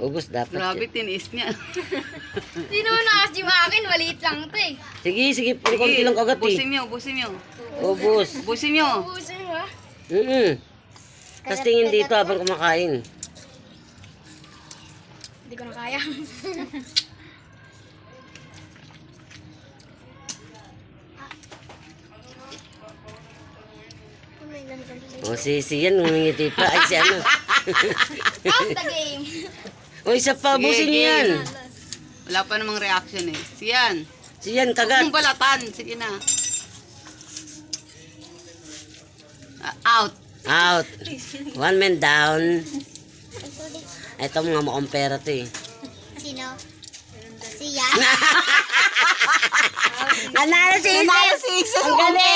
Ubus dapat. Grabe, tiniis niya. Hindi naman nakas yung akin, maliit lang ito eh. Sige, konti lang kagat eh. Ubusin niyo. Ubus. Ubusin niyo. Ubusin mo ha. Tapos tingin dito habang kumakain. Hindi ko na kaya. O si yan, ngumingiti pa. Ay si ano. Out the game. O isa pa, ubusin niyo yan. Wala pa namang reaction eh. Siyan. Si yan, Huwag kagat. mong balatan. Sige na. Out. Out. One man down. Ito mga mukhang pera to eh. Sino? Siya. Nanalo si Isis! Isis! Ang galing!